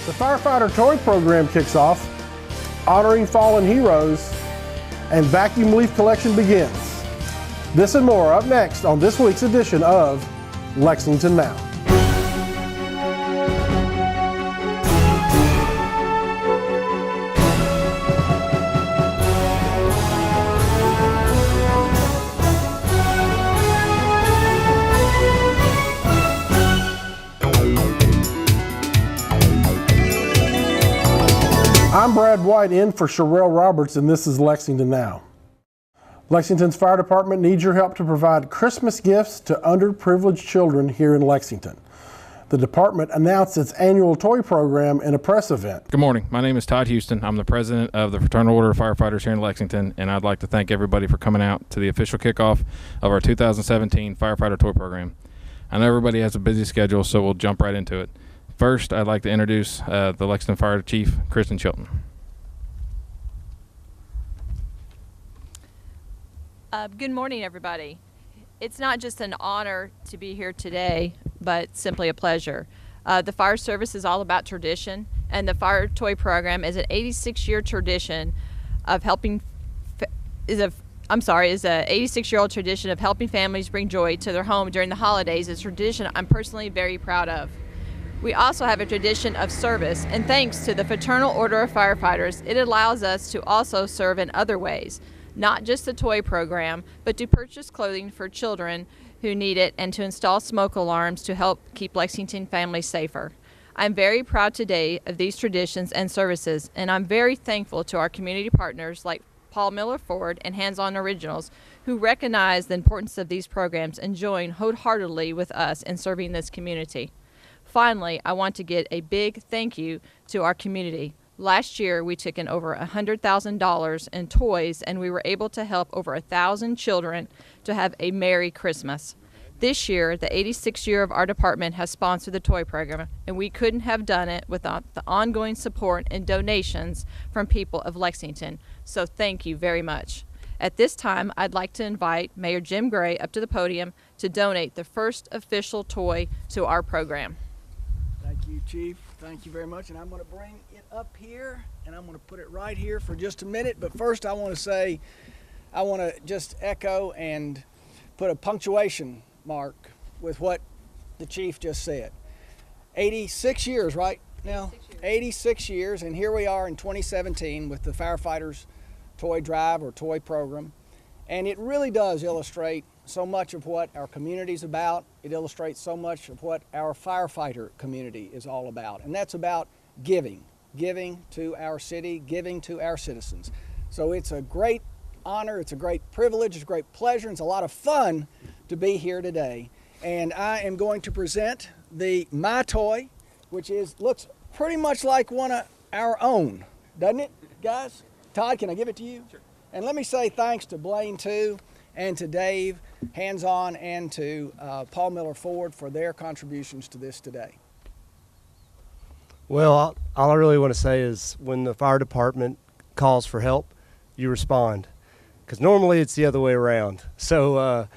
The Firefighter Toy Program kicks off, honoring fallen heroes, and vacuum leaf collection begins. This and more up next on this week's edition of Lexington Now. I'm Brad White in for Sherelle Roberts, and this is Lexington Now. Lexington's Fire Department needs your help to provide Christmas gifts to underprivileged children here in Lexington. The department announced its annual toy program in a press event. Good morning. My name is Todd Houston. I'm the president of the Fraternal Order of Firefighters here in Lexington, and I'd like to thank everybody for coming out to the official kickoff of our 2017 Firefighter Toy Program. I know everybody has a busy schedule, so we'll jump right into it. First, I'd like to introduce the Lexington Fire Chief, Kristen Chilton. Good morning, everybody. It's not just an honor to be here today, but simply a pleasure. The fire service is all about tradition, and the Fire Toy Program is an 86-year tradition of helping. Is a 86-year-old tradition of helping families bring joy to their home during the holidays. It's a tradition I'm personally very proud of. We also have a tradition of service, and thanks to the Fraternal Order of Firefighters, it allows us to also serve in other ways, not just the toy program, but to purchase clothing for children who need it and to install smoke alarms to help keep Lexington families safer. I'm very proud today of these traditions and services, and I'm very thankful to our community partners like Paul Miller Ford and Hands On Originals, who recognize the importance of these programs and join wholeheartedly with us in serving this community. Finally, I want to give a big thank you to our community. Last year, we took in over $100,000 in toys, and we were able to help over 1,000 children to have a Merry Christmas. This year, the 86th year of our department has sponsored the toy program, and we couldn't have done it without the ongoing support and donations from people of Lexington. So thank you very much. At this time, I'd like to invite Mayor Jim Gray up to the podium to donate the first official toy to our program. Thank you, Chief. Thank you very much. And I'm going to bring it up here, and I'm going to put it right here for just a minute. But first, I want to just echo and put a punctuation mark with what the Chief just said. 86 years, right now? 86 years, and here we are in 2017 with the Firefighters Toy Drive or Toy Program. And it really does illustrate so much of what our community is about. It illustrates so much of what our firefighter community is all about. And that's about giving to our city, giving to our citizens. So it's a great honor, it's a great privilege, it's a great pleasure, and it's a lot of fun to be here today. And I am going to present my toy, which looks pretty much like one of our own, doesn't it, guys? Todd, can I give it to you? Sure. And let me say thanks to Blaine, too, and to Dave, Hands On, and to Paul Miller Ford for their contributions to this today. Well, all I really want to say is when the fire department calls for help, you respond. Because normally it's the other way around. So,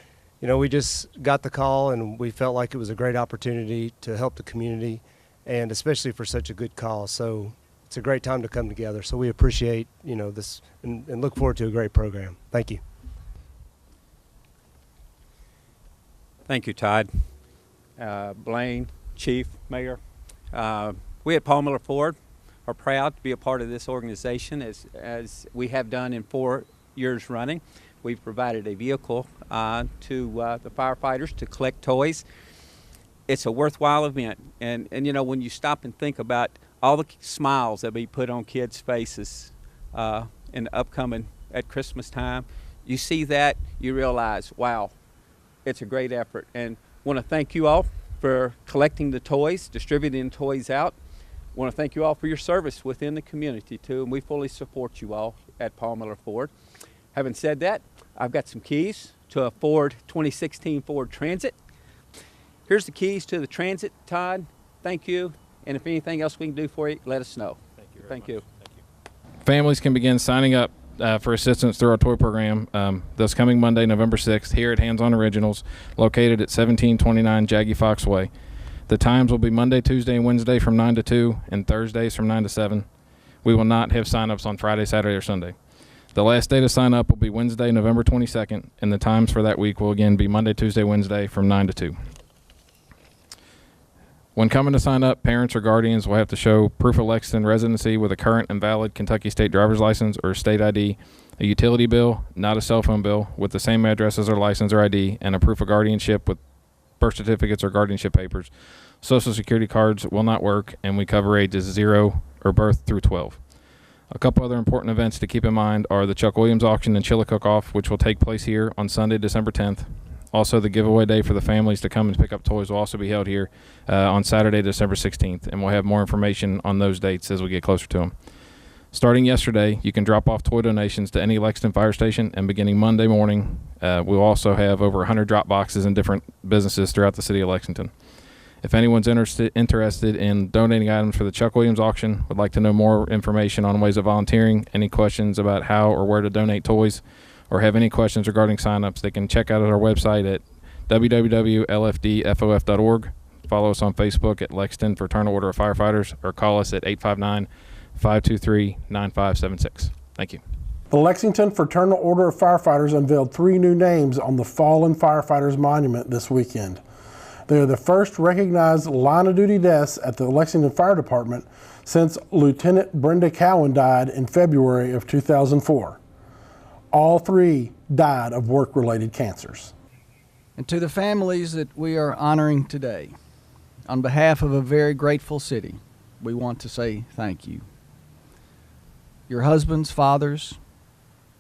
we just got the call and we felt like it was a great opportunity to help the community, and especially for such a good cause. So it's a great time to come together. So we appreciate, this and look forward to a great program. Thank you. Thank you, Todd. Blaine, Chief, Mayor. We at Paul Miller Ford are proud to be a part of this organization as we have done in 4 years running. We've provided a vehicle to the firefighters to collect toys. It's a worthwhile event. And when you stop and think about all the smiles that we put on kids' faces in the upcoming at Christmas time, you see that, you realize, wow, it's a great effort. And want to thank you all for collecting the toys, distributing toys out. Want to thank you all for your service within the community too, and we fully support you all at Paul Miller Ford. Having said that, I've got some keys to a 2016 Ford Transit. Here's the keys to the Transit, Todd. Thank you. And if anything else we can do for you, let us know. Thank you very much. Thank you. Families can begin signing up for assistance through our toy program this coming Monday, November 6th, here at Hands On Originals, located at 1729 Jaggy Fox Way. The times will be Monday, Tuesday, and Wednesday from 9 to 2, and Thursdays from 9 to 7. We will not have sign-ups on Friday, Saturday, or Sunday. The last day to sign up will be Wednesday, November 22nd, and the times for that week will again be Monday, Tuesday, Wednesday from 9 to 2. When coming to sign up, parents or guardians will have to show proof of Lexington residency with a current and valid Kentucky State driver's license or state ID, a utility bill, not a cell phone bill, with the same address as their license or ID, and a proof of guardianship with birth certificates or guardianship papers. Social security cards will not work, and we cover ages 0 or birth through 12. A couple other important events to keep in mind are the Chuck Williams auction and Chili Cook-Off, which will take place here on Sunday, December 10th. Also, the giveaway day for the families to come and pick up toys will also be held here on Saturday, December 16th, and we'll have more information on those dates as we get closer to them. Starting yesterday, you can drop off toy donations to any Lexington fire station, and beginning Monday morning, we'll also have over 100 drop boxes in different businesses throughout the city of Lexington. If anyone's interested in donating items for the Chuck Williams auction, would like to know more information on ways of volunteering, any questions about how or where to donate toys, or have any questions regarding signups, they can check out our website at www.lfdfof.org. Follow us on Facebook at Lexington Fraternal Order of Firefighters, or call us at 859-523-9576. Thank you. The Lexington Fraternal Order of Firefighters unveiled 3 new names on the Fallen Firefighters Monument this weekend. They are the first recognized line-of-duty deaths at the Lexington Fire Department since Lieutenant Brenda Cowan died in February of 2004. All 3 died of work-related cancers. And to the families that we are honoring today, on behalf of a very grateful city, we want to say thank you. Your husbands, fathers,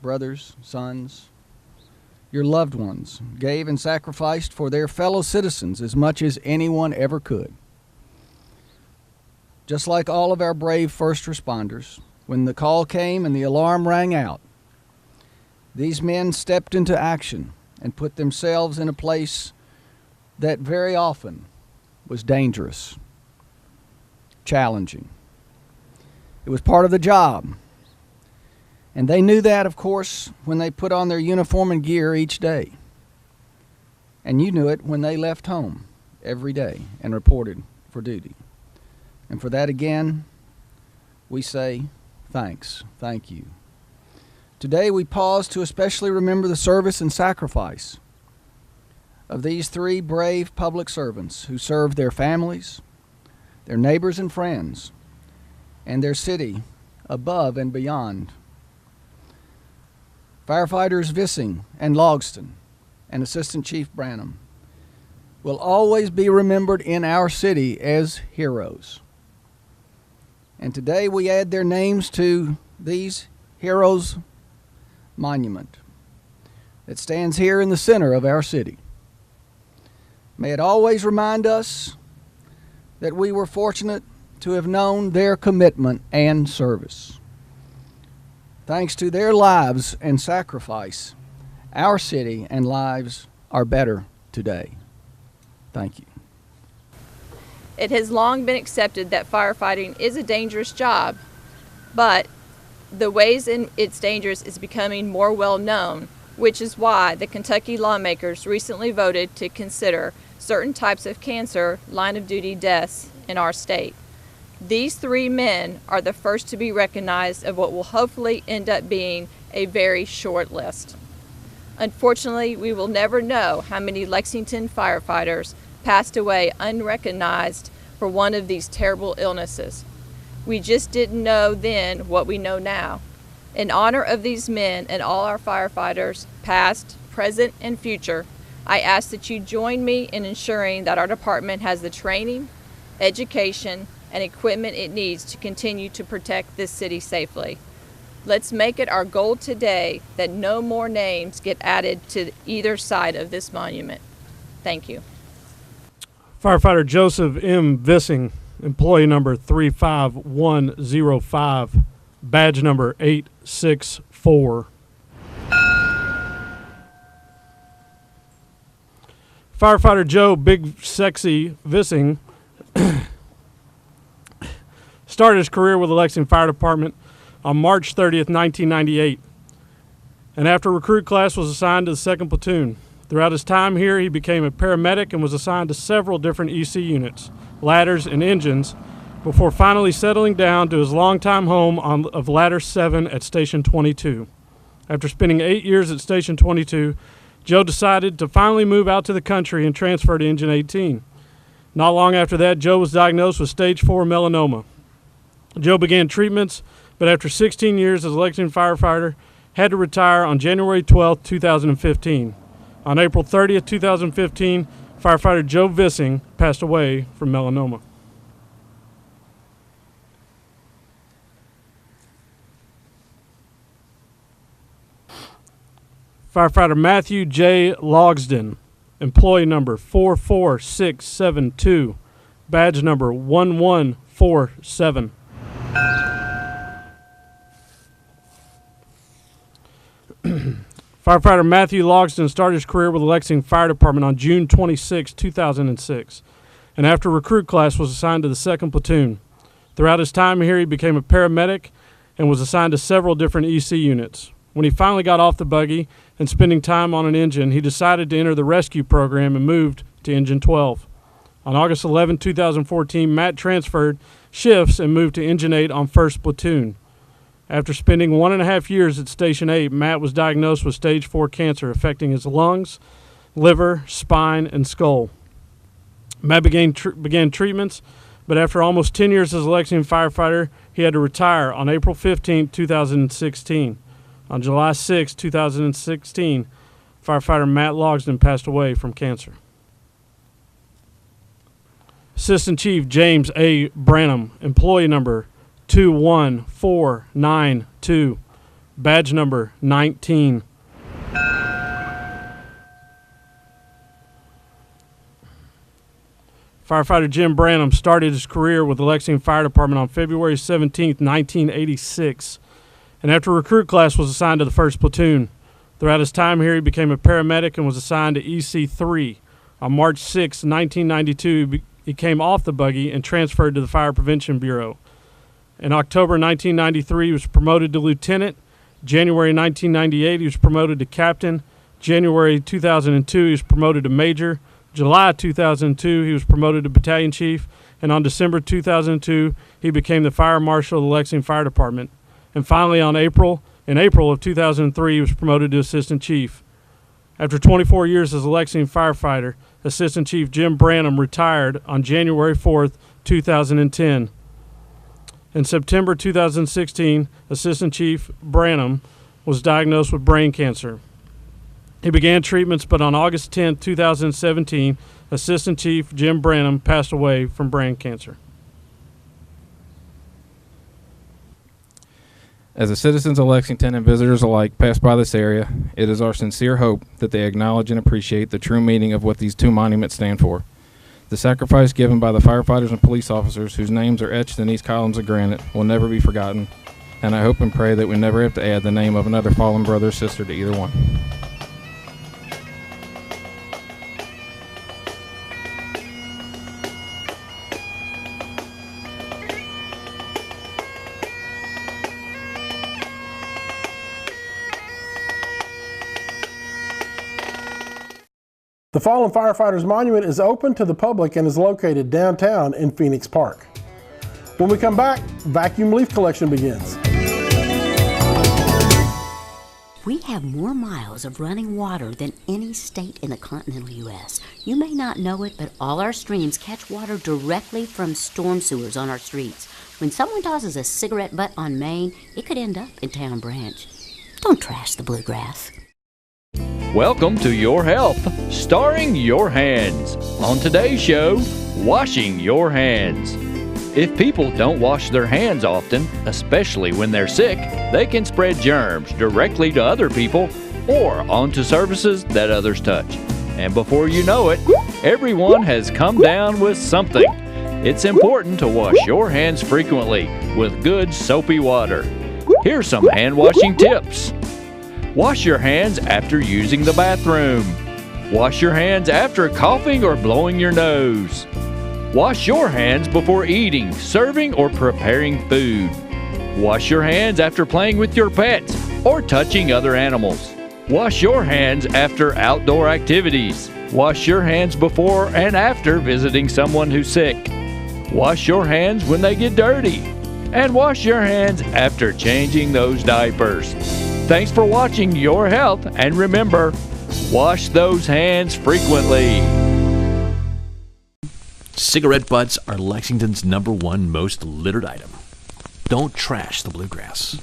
brothers, sons, your loved ones gave and sacrificed for their fellow citizens as much as anyone ever could. Just like all of our brave first responders, when the call came and the alarm rang out, these men stepped into action and put themselves in a place that very often was dangerous, challenging. It was part of the job. And they knew that, of course, when they put on their uniform and gear each day. And you knew it when they left home every day and reported for duty. And for that, again, we say thanks. Thank you. Today, we pause to especially remember the service and sacrifice of these 3 brave public servants who served their families, their neighbors and friends, and their city above and beyond. Firefighters Vissing and Logston and Assistant Chief Branham will always be remembered in our city as heroes. And today we add their names to these heroes' monument that stands here in the center of our city. May it always remind us that we were fortunate to have known their commitment and service. Thanks to their lives and sacrifice, our city and lives are better today. Thank you. It has long been accepted that firefighting is a dangerous job, but the ways in it's dangerous is becoming more well known, which is why the Kentucky lawmakers recently voted to consider certain types of cancer line-of-duty deaths in our state. These 3 men are the first to be recognized of what will hopefully end up being a very short list. Unfortunately, we will never know how many Lexington firefighters passed away unrecognized for one of these terrible illnesses. We just didn't know then what we know now. In honor of these men and all our firefighters, past, present, and future, I ask that you join me in ensuring that our department has the training, education, and equipment it needs to continue to protect this city safely. Let's make it our goal today that no more names get added to either side of this monument. Thank you. Firefighter Joseph M. Vissing, employee number 35105, badge number 864. Firefighter Joe Big Sexy Vissing started his career with the Lexington Fire Department on March 30th, 1998, and after recruit class was assigned to the 2nd Platoon. Throughout his time here, he became a paramedic and was assigned to several different EC units, ladders, and engines, before finally settling down to his longtime home of Ladder 7 at Station 22. After spending 8 years at Station 22, Joe decided to finally move out to the country and transfer to Engine 18. Not long after that, Joe was diagnosed with stage 4 melanoma. Joe began treatments, but after 16 years as a Lexington firefighter, had to retire on January 12, 2015. On April 30th, 2015, firefighter Joe Vissing passed away from melanoma. Firefighter Matthew J. Logsden, employee number 44672, badge number 1147. Firefighter Matthew Logsden started his career with the Lexington Fire Department on June 26, 2006, and after recruit class was assigned to the 2nd Platoon. Throughout his time here, he became a paramedic and was assigned to several different EC units. When he finally got off the buggy and spending time on an engine, he decided to enter the rescue program and moved to Engine 12. On August 11, 2014, Matt transferred shifts and moved to Engine 8 on 1st Platoon. After spending 1.5 years at Station 8, Matt was diagnosed with stage 4 cancer affecting his lungs, liver, spine, and skull. Matt began treatments, but after almost 10 years as a Lexington firefighter, he had to retire on April 15, 2016. On July 6, 2016, firefighter Matt Logsden passed away from cancer. Assistant Chief James A. Branham, employee number 21492, badge number 19. Firefighter Jim Branham started his career with the Lexington Fire Department on February 17, 1986, and after recruit class was assigned to the 1st Platoon. Throughout his time here, he became a paramedic and was assigned to EC3. On March 6, 1992, he came off the buggy and transferred to the Fire Prevention Bureau. In October 1993, he was promoted to lieutenant. January 1998, he was promoted to captain. January 2002, he was promoted to major. July 2002, he was promoted to battalion chief. And on December 2002, he became the fire marshal of the Lexington Fire Department. And finally, in April of 2003, he was promoted to assistant chief. After 24 years as a Lexington firefighter, Assistant Chief Jim Branham retired on January 4th, 2010. In September 2016, Assistant Chief Branham was diagnosed with brain cancer. He began treatments, but on August 10, 2017, Assistant Chief Jim Branham passed away from brain cancer. As the citizens of Lexington and visitors alike pass by this area, it is our sincere hope that they acknowledge and appreciate the true meaning of what these two monuments stand for. The sacrifice given by the firefighters and police officers whose names are etched in these columns of granite will never be forgotten, and I hope and pray that we never have to add the name of another fallen brother or sister to either one. The Fallen Firefighters Monument is open to the public and is located downtown in Phoenix Park. When we come back, vacuum leaf collection begins. We have more miles of running water than any state in the continental U.S. You may not know it, but all our streams catch water directly from storm sewers on our streets. When someone tosses a cigarette butt on Main, it could end up in Town Branch. Don't trash the bluegrass. Welcome to Your Health, starring Your Hands. On today's show, washing your hands. If people don't wash their hands often, especially when they're sick, they can spread germs directly to other people or onto surfaces that others touch. And before you know it, everyone has come down with something. It's important to wash your hands frequently with good soapy water. Here's some hand washing tips. Wash your hands after using the bathroom. Wash your hands after coughing or blowing your nose. Wash your hands before eating, serving, or preparing food. Wash your hands after playing with your pets or touching other animals. Wash your hands after outdoor activities. Wash your hands before and after visiting someone who's sick. Wash your hands when they get dirty. And wash your hands after changing those diapers. Thanks for watching Your Health, and remember, wash those hands frequently. Cigarette butts are Lexington's #1 most littered item. Don't trash the bluegrass.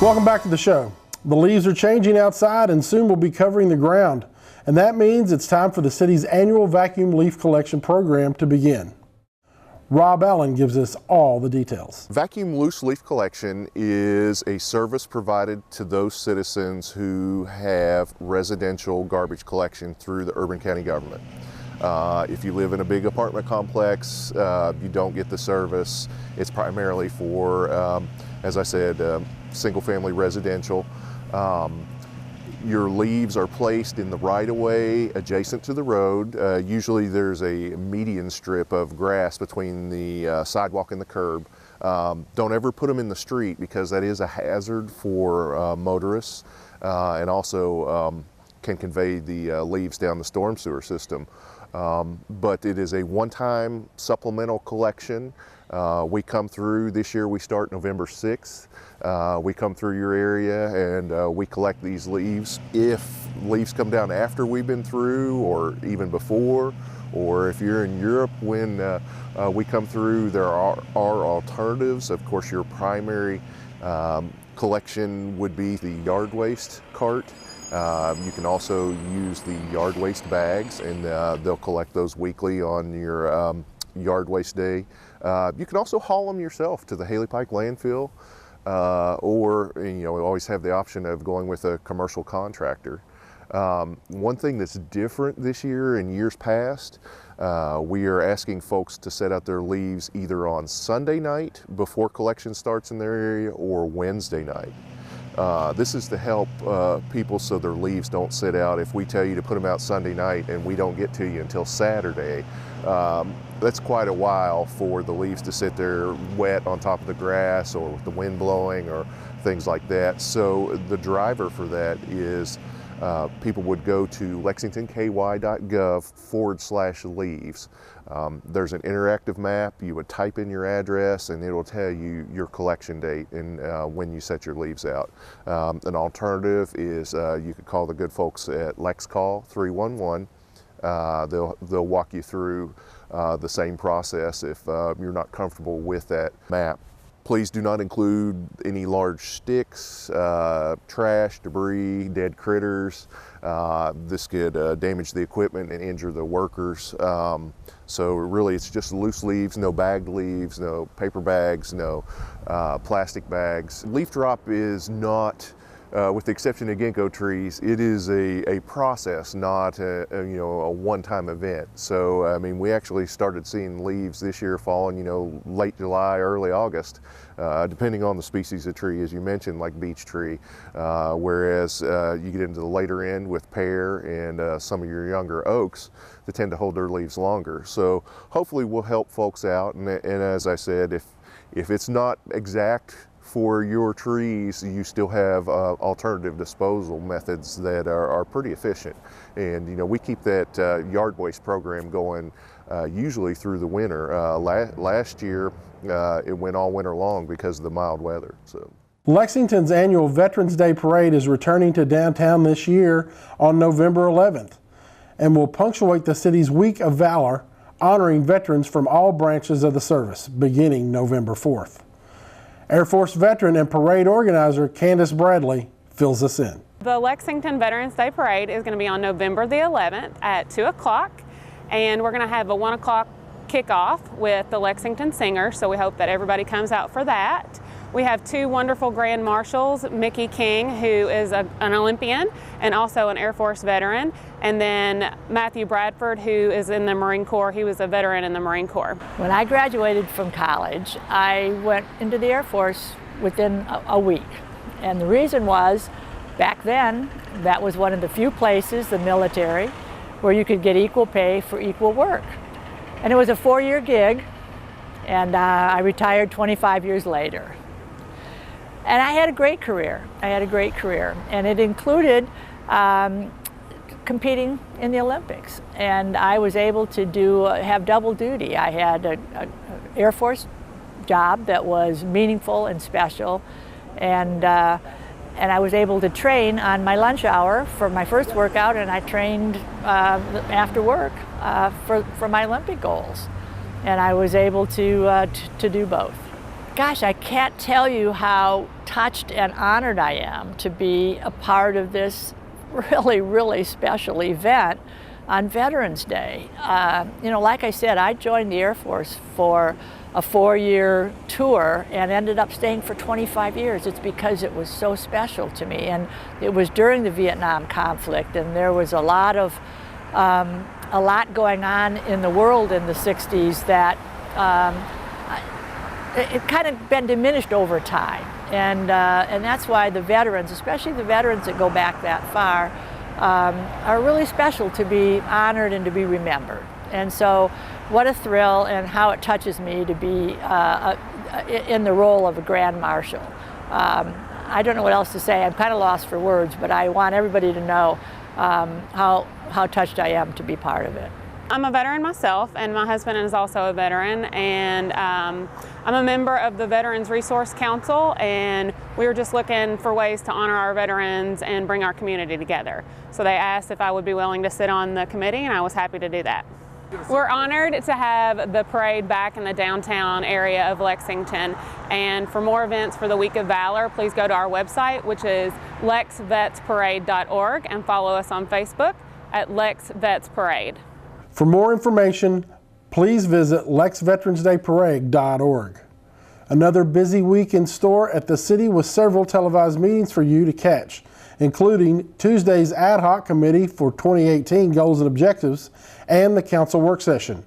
Welcome back to the show. The leaves are changing outside and soon will be covering the ground. And that means it's time for the city's annual vacuum leaf collection program to begin. Rob Allen gives us all the details. Vacuum loose leaf collection is a service provided to those citizens who have residential garbage collection through the urban county government. If you live in a big apartment complex, you don't get the service. It's primarily for, as I said, single family residential. Your leaves are placed in the right-of-way adjacent to the road. Usually there's a median strip of grass between the sidewalk and the curb. Don't ever put them in the street because that is a hazard for motorists and also can convey the leaves down the storm sewer system. But it is a one-time supplemental collection. We come through, this year we start November 6th. We come through your area and we collect these leaves. If leaves come down after we've been through or even before, or if you're in Europe when we come through, there are alternatives. Of course, your primary collection would be the yard waste cart. You can also use the yard waste bags, and they'll collect those weekly on your yard waste day. You can also haul them yourself to the Haley Pike landfill, or we always have the option of going with a commercial contractor. One thing that's different this year and years past, we are asking folks to set out their leaves either on Sunday night before collection starts in their area or Wednesday night. This is to help people so their leaves don't sit out. If we tell you to put them out Sunday night and we don't get to you until Saturday, that's quite a while for the leaves to sit there wet on top of the grass or with the wind blowing or things like that. So the driver for that is people would go to lexingtonky.gov/leaves. There's an interactive map. You would type in your address and it'll tell you your collection date and when you set your leaves out. An alternative is you could call the good folks at Lex Call 311. They'll walk you through the same process if you're not comfortable with that map. Please do not include any large sticks, trash, debris, dead critters. This could damage the equipment and injure the workers. So really it's just loose leaves, no bagged leaves, no paper bags, no plastic bags. Leaf drop is not, with the exception of ginkgo trees, it is a process, not a one-time event. So I mean, we actually started seeing leaves this year falling, late July, early August, depending on the species of tree, as you mentioned, like beech tree. Whereas you get into the later end with pear and some of your younger oaks that tend to hold their leaves longer. So hopefully we'll help folks out. And as I said, if it's not exact for your trees, you still have alternative disposal methods that are pretty efficient. And we keep that yard waste program going usually through the winter. Last year it went all winter long because of the mild weather. So Lexington's annual Veterans Day Parade is returning to downtown this year on November 11th and will punctuate the city's Week of Valor, honoring veterans from all branches of the service, beginning November 4th. Air Force veteran and parade organizer Candace Bradley fills us in. The Lexington Veterans Day Parade is going to be on November the 11th at 2 o'clock, and we're going to have a 1 o'clock kickoff with the Lexington Singers, so we hope that everybody comes out for that. We have two wonderful Grand Marshals, Mickey King, who is an Olympian and also an Air Force veteran, and then Matthew Bradford, who is in the Marine Corps. He was a veteran in the Marine Corps. When I graduated from college, I went into the Air Force within a week. And the reason was, back then, that was one of the few places, the military, where you could get equal pay for equal work. And it was a 4-year gig, And I retired 25 years later. And I had a great career. And it included competing in the Olympics. And I was able to have double duty. I had an Air Force job that was meaningful and special. And I was able to train on my lunch hour for my first workout, and I trained after work for my Olympic goals. And I was able to do both. Gosh, I can't tell you how touched and honored I am to be a part of this really, really special event on Veterans Day. You know, like I said, I joined the Air Force for a 4-year tour and ended up staying for 25 years. It's because it was so special to me. And it was during the Vietnam conflict, and there was a lot going on in the world in the 60s that it kind of been diminished over time. And that's why the veterans, especially the veterans that go back that far, are really special to be honored and to be remembered. And so what a thrill, and how it touches me to be in the role of a Grand Marshal. I don't know what else to say. I'm kind of lost for words, but I want everybody to know how touched I am to be part of it. I'm a veteran myself, and my husband is also a veteran, and I'm a member of the Veterans Resource Council, and we were just looking for ways to honor our veterans and bring our community together. So they asked if I would be willing to sit on the committee, and I was happy to do that. We're honored to have the parade back in the downtown area of Lexington, and for more events for the Week of Valor, please go to our website, which is lexvetsparade.org, and follow us on Facebook at Lex Vets Parade. For more information, please visit lexveteransdayparade.org. Another busy week in store at the city with several televised meetings for you to catch, including Tuesday's ad hoc committee for 2018 goals and objectives and the council work session.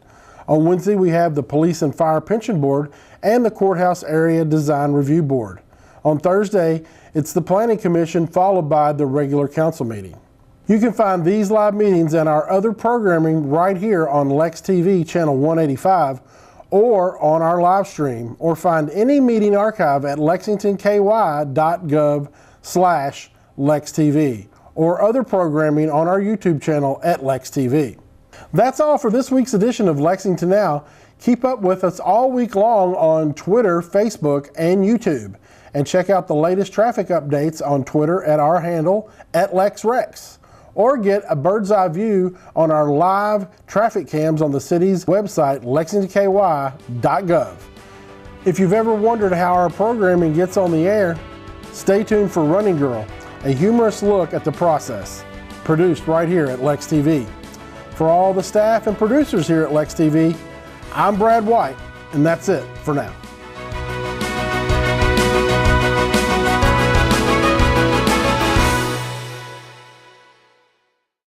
On Wednesday, we have the Police and Fire Pension Board and the Courthouse Area Design Review Board. On Thursday, it's the Planning Commission, followed by the regular council meeting. You can find these live meetings and our other programming right here on Lex TV channel 185 or on our live stream, or find any meeting archive at lexingtonky.gov/LexTV or other programming on our YouTube channel at Lex TV. That's all for this week's edition of Lexington Now. Keep up with us all week long on Twitter, Facebook, and YouTube. And check out the latest traffic updates on Twitter at our handle @LexRex. Or get a bird's eye view on our live traffic cams on the city's website, lexingtonky.gov. If you've ever wondered how our programming gets on the air, stay tuned for Running Girl, a humorous look at the process, produced right here at Lex TV. For all the staff and producers here at Lex TV, I'm Brad White, and that's it for now.